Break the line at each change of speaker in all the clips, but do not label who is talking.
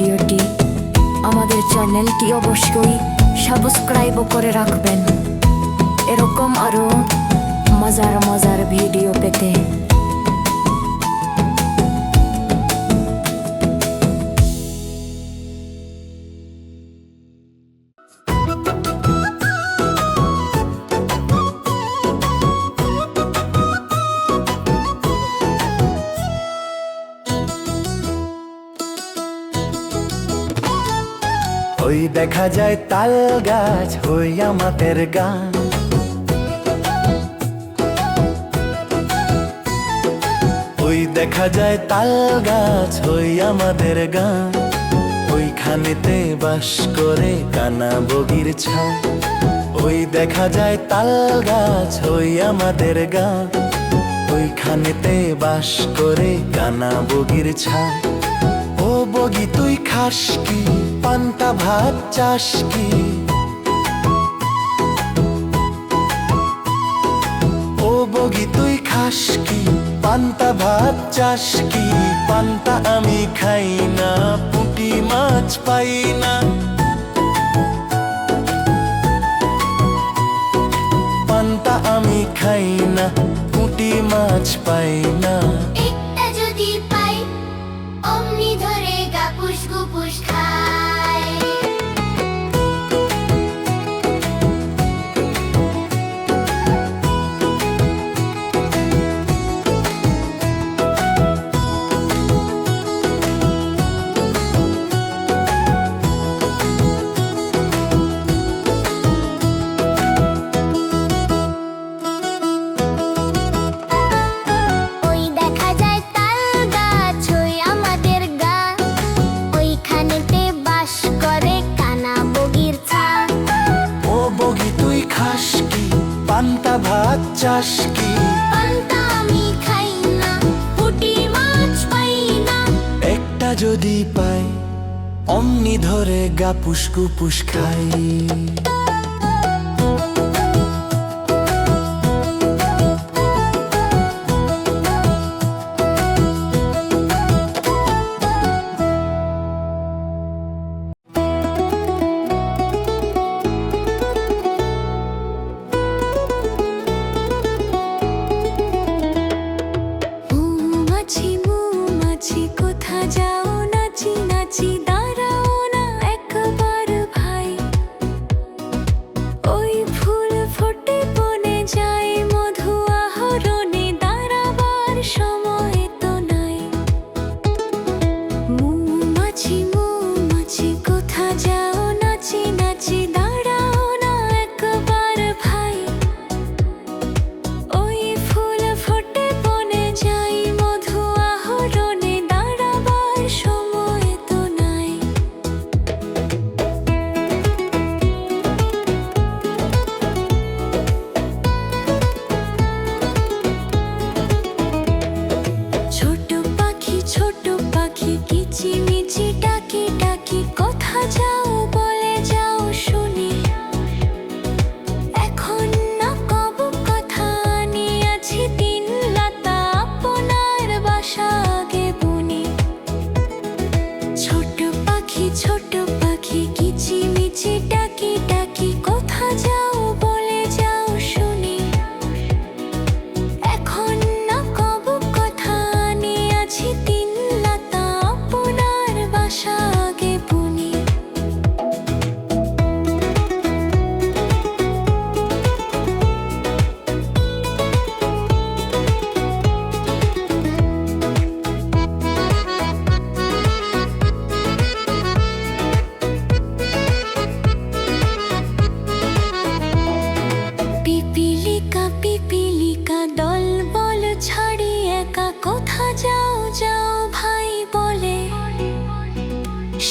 ভিডিওটি, আমাদের চ্যানেলটি অবশ্যই সাবস্ক্রাইব করে রাখবেন এরকম আরো মজার মজার ভিডিও পেতে।
ওই দেখা যায় তাল গাছ হই আমাদের গান, ওই দেখা যায় তাল গাছ হই আমাদের গান। ওইখানেতে বাস করে কানা বগির ছান, ওই দেখা যায় তাল গাছ হই আমাদের গান। ওইখানেতে বাস করে কানা বগির ছান। ও বগি তুই খাস কি, পান্তা ভাত চাস কি? ও বগি তুই খাস কি, পান্তা ভাত চাস কি? পান্তা আমি খাই না, পুঁটি মাছ পাই না। পান্তা আমি খাই না, পুঁটি মাছ পাই না।
একটা যদি পাই অমনি ধরে গাপুস গুপুস খায়।
পান্তা ভাত চাস কি?
পান্তা আমি খাই না, পুঁটি মাছ পাই না।
একটা যদি পাই অমনি ধরে গাপুস গুপুস খাই।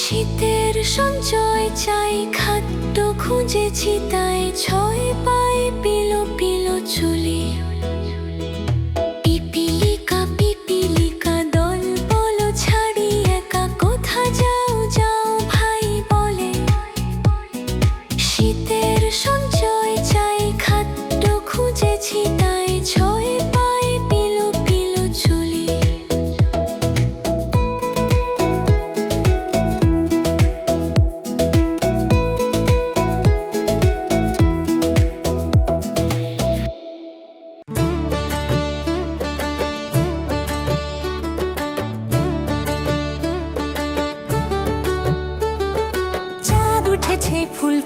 শীতের সঞ্চয় চাই, খাদ্য খুঁজেছি তাই ছয় পাই পিলো পিলো চুলি। পিপিলিকা পিপিলিকা দল বলো ছাড়ি একা, কোথা যাও যাও ভাই বলে। শীতের সঞ্চয় চাই, খাদ্য খুঁজেছি তাই ছয় পাই পিলো পিলো চুলি।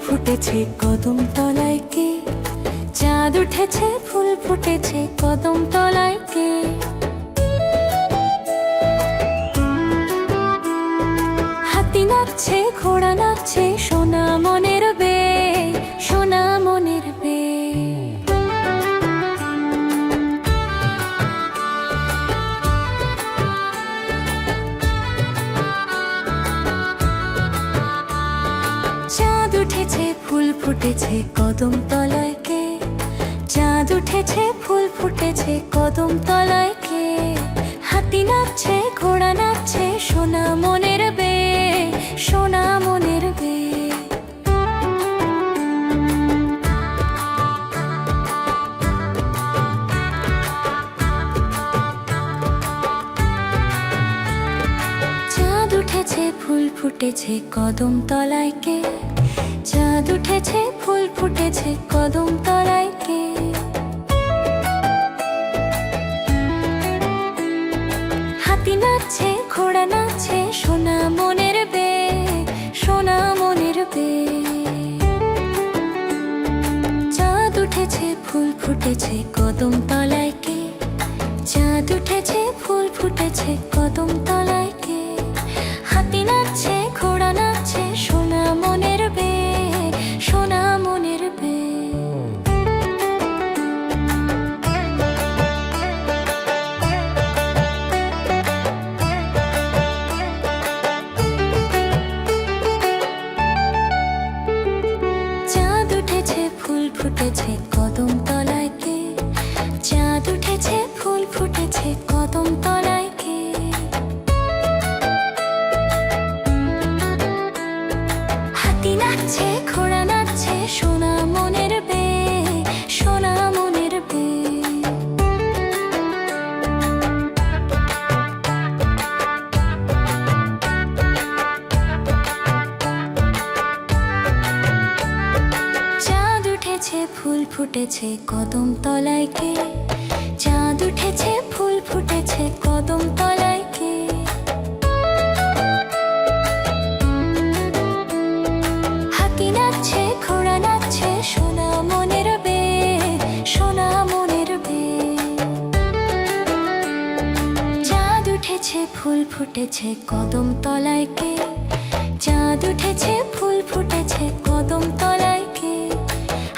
ফুটেছে কদম তলায় কে? চাঁদ উঠেছে ফুল ফুটেছে কদম তলায় কে? হাতি নাচছে ঘোড়া নাচছে সোনা মনের বে, সোনা মনের বে। চাঁদ উঠেছে ফুল ফুটেছে কদম তলায় কে? চাঁদ উঠেছে ফুল ফুটেছে কদম তলায় কে? হাতি নাচছে ঘোড়া নাচছে সোনা মনের বে, সোনা মনের বে। চাঁদ উঠেছে ফুল ফুটেছে কদম তলায় কে? চাঁদ উঠেছে ফুল ফুটেছে কদম তলায় কে? হাতি নাচছে ঘোড়া নাচছে সোনা মনের বে, সোনা মনের বে। চাঁদ উঠেছে ফুল ফুটেছে কদম তলায় কে? চাঁদ উঠেছে ফুল ফুটেছে কদম তলায় কে? হাতি নাচছে ঘোড়া নাচছে সোনা মনের বে, সোনা মনের বে। চাঁদ উঠেছে ফুল ফুটেছে কদম তলায় কে? চাঁদ উঠেছে ফুল ফুটেছে কদম তলায় কে? হাতি নাচছে ঘোড়া নাচছে সোনা মনের বে, সোনা মনের বে। চাঁদ উঠেছে ফুল ফুটেছে কদম তলায় কে? চাঁদ উঠেছে ফুল ফুটেছে কদম তলায় কে? হাতি নাচছে ঘোড়া নাচছে সোনা মনের বে, সোনা মনের বে। চাঁদ উঠেছে ফুল ফুটেছে কদম তলায় কে? চাঁদ উঠেছে ফুল ফুটেছে কদম তলায় কে?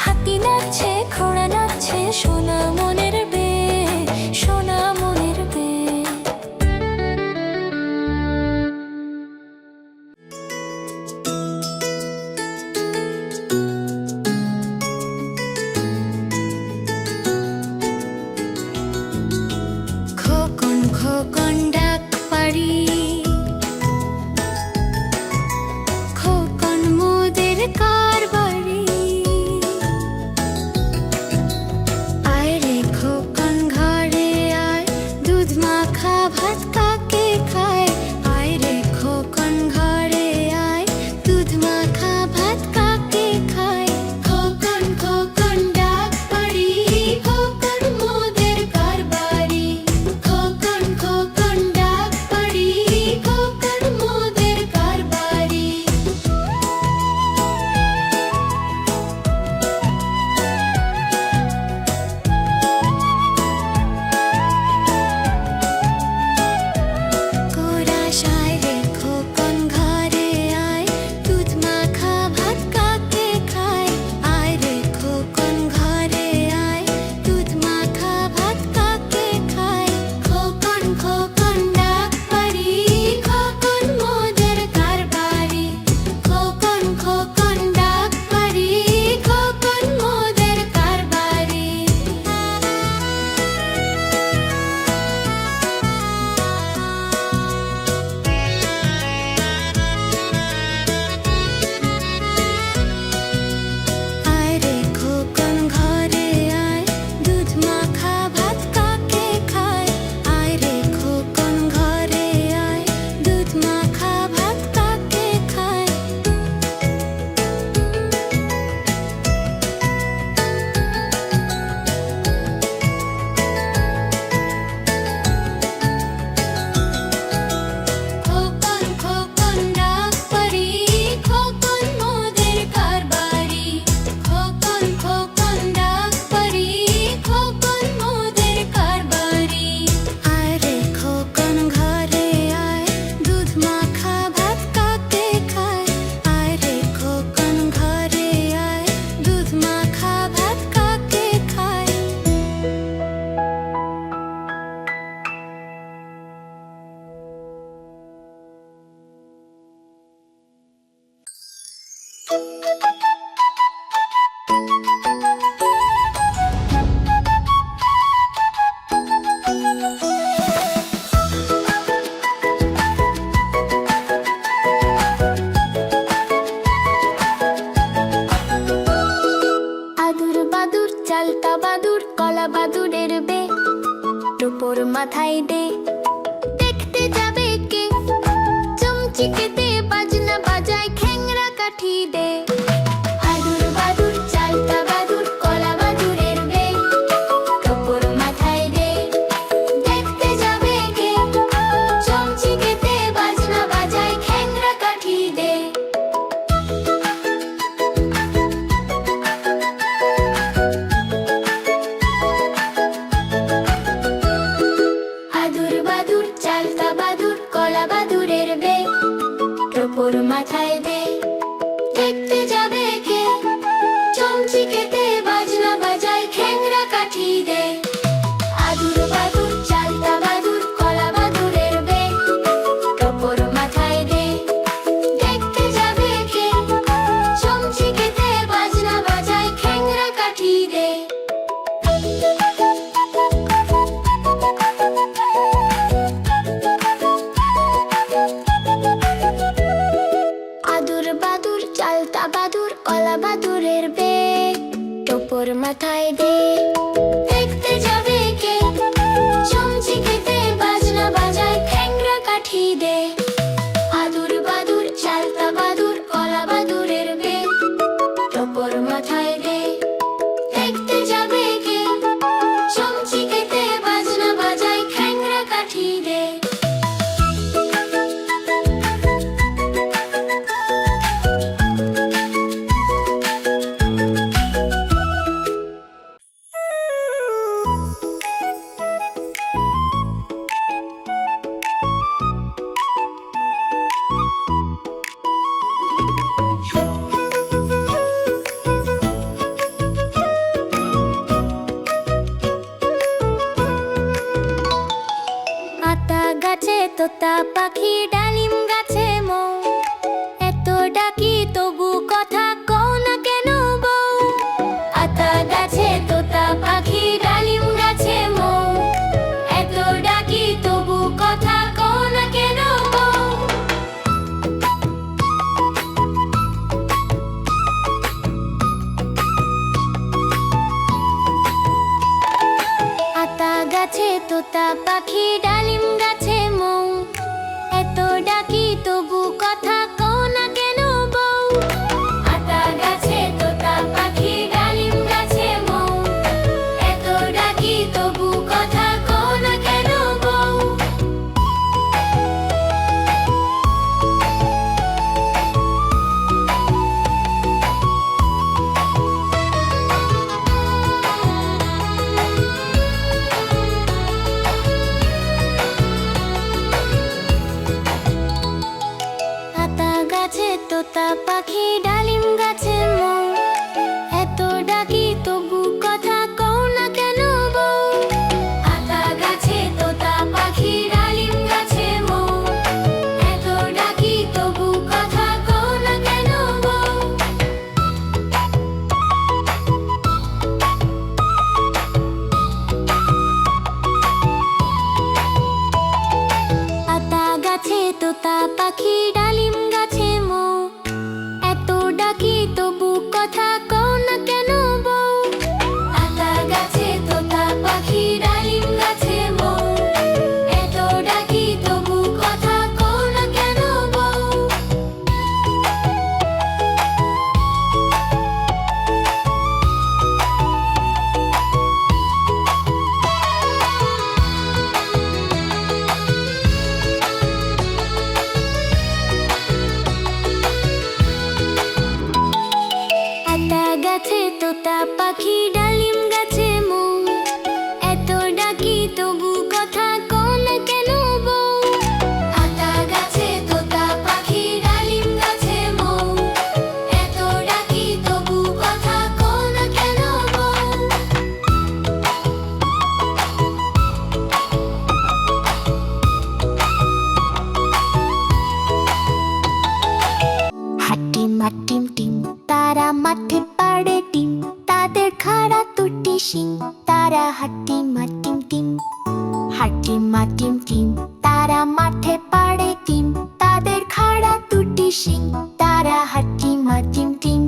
হাতি নাচছে ঘোড়া নাচছে সোনা মনের বে, সোনা মনের বে। খোকন খোকন ডাক পারি, খোকন
মাথায় দে দেখতে যাবে কে চমচিকেতে বাজনা বাজায় খ্যাংরা কাঠি দে আদুর বাদুর চালতা বাদুর কলা বাদুরের বে টোপর মাথায় দে দেখতে যাবে কে চমচিকেতে বাজনা বাজায় খ্যাংরা কাঠি দে আদুর বাদুর চালতা বাদুর কলা বাদুরের বে টোপর মাথায় দে দেখতে যাবে কে চমচিকেতে বাজনা বাজায় খ্যাংরা কাঠি দে আদুর বাদুর চালতা বাদুর কলা বাদুরের বে টোপর মাথায় দে দেখতে যাবে কে চমচিকেতে বাজনা বাজায় খ্যাংরা কাঠি দে আদুর বাদুর চালতা বাদুর কলা বাদুরের বে টোপর মাথায় দে দেখতে যাবে কে চমচিকেতে বাজনা বাজায় খ্যাংরা কাঠি দে আদুর বাদুর চালতা বাদুর কলা বাদুরের বে টোপর মাথায় দে দেখতে যাবে কে চমচিকেতে বাজনা বাজায় খ্যাংরা কাঠি দে আতা গাছে তোতা পাখি ডালিম গাছে মৌ এত ডাকি তবু কথা কও না কেন বউ আতা গাছে তোতা পাখি ডালিম গাছে মৌ এত ডাকি তবু কথা কও না কেন বউ আতা গাছে তোতা পাখি ডালিম গাছে মৌ এত ডাকি তবু কথা কও না কেন বউ আতা গাছে তোতা পাখি ডালিম গাছে মৌ এত ডাকি তবু কথা কও না কেন বউ আতা গাছে তোতা পাখি ডালিম গাছে মৌ এত ডাকি তবু কথা কও না কেন বউ আতা গাছে তোতা পাখি ডালিম গাছে মৌ এত ডাকি তবু কথা কও না কেন বউ আতা গাছে তোতা পাখি ডালিম গাছে মৌ এত ডাকি তবু কথা কও না কেন বউ আতা গাছে তোতা পাখি ডালিম গাছে মৌ এত ডাকি তবু কথা কও না কেন বউ আতা গাছে তোতা পাখি ডালিম গাছে মৌ এত ডাকি তবু কথা কও না কেন বউ আতা গাছে তোতা পাখি ডালিম গাছে মৌ এত ডাকি তবু কথা কও না কেন বউ হাটিম হাটিম টিম তারা মাঠে পাড়ে টিম তাদের খাড়া দুটি শিং তারা হাটিম হাটিম টিম হাটিম হাটিম টিম তারা মাঠে পাড়ে টিম তাদের খাড়া দুটি শিং তারা হাটিম হাটিম টিম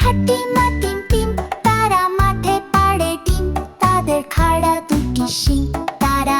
হাটিম হাটিম টিম তারা মাঠে পাড়ে টিম তাদের খাড়া দুটি শিং তারা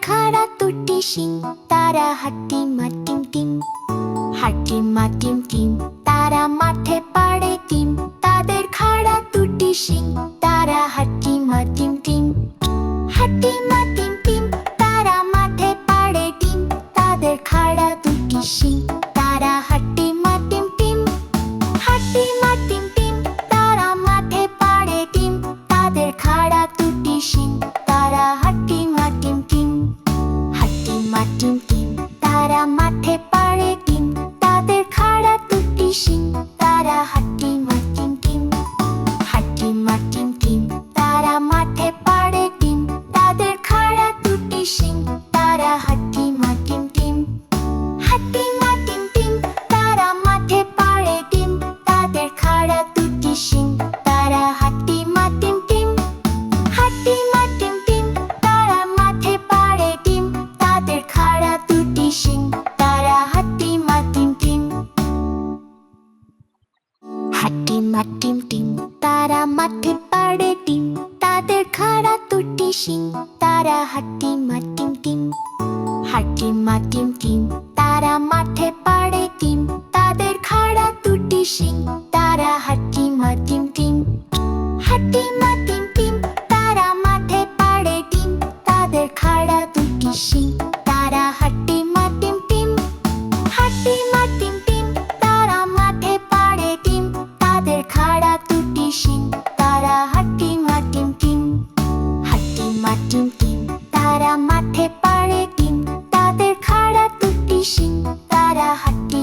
খাড়া দুটি শিং তারা হাট্টি মা টিম টিম হাট্টি মা টিম টিম তারা মাঠে পাড়ে টিম তাদের খাড়া দুটি শিং তারা হাট্টি মা টিম টিম হাট্টি মা টিম টিম তারা মাঠে পাড়ে টিম তাদের খাড়া দুটি শিং তারা হাট্টি মা টিম টিম হাট্টি মা টিম টিম তারা মাঠে পাড়ে টিম তাদের খাড়া দুটি শিং তারা হাট্টি মা টিম টিম হাট্টি মা টিম টিম তারা মাঠে পাড়ে টিম তাদের খাড়া দুটি শিং তারা হাট্টি মা টিম টিম হাট্টি মা টিম টিম তারা মাঠে পাড়ে টিম তাদের খাড়া দুটি শিং তারা হাট্টি মা টিম টিম হাট্টি মা টিম টিম তারা মাঠে পাড়ে টিম তাদের খাড়া দুটি শিং তারা হাট্টি মা টিম টিম হাট্টি মা টিম টিম তারা মাঠে পাড়ে টিম তাদের খাড়া দুটি শিং তারা হাট্টি মা টিম টিম হাট্টি মা টিম টিম তারা মাঠে পাড়ে টিম তাদের খাড়া দুটি শিং তারা হাট্টি মা টিম টিম হাট্টি মা টিম টিম তারা মাঠে পাড়ে টিম তাদের খাড়া দুটি শিং তারা হাট্টি মা টিম টিম হাট্টি মা টিম টিম তারা মাঠে পাড়ে টিম তাদের খাড়া দুটি শিং তারা হাট্টি মা টিম টিম হাট্টি মা টিম টিম তারা মাঠে পাড়ে টিম তাদের খাড়া দুটি শিং তারা হাট্টি মা টিম টিম হাট্টি মা টিম টিম তারা মাঠে পাড়ে টিম তাদের খাড়া দুটি শিং তারা হাট্টি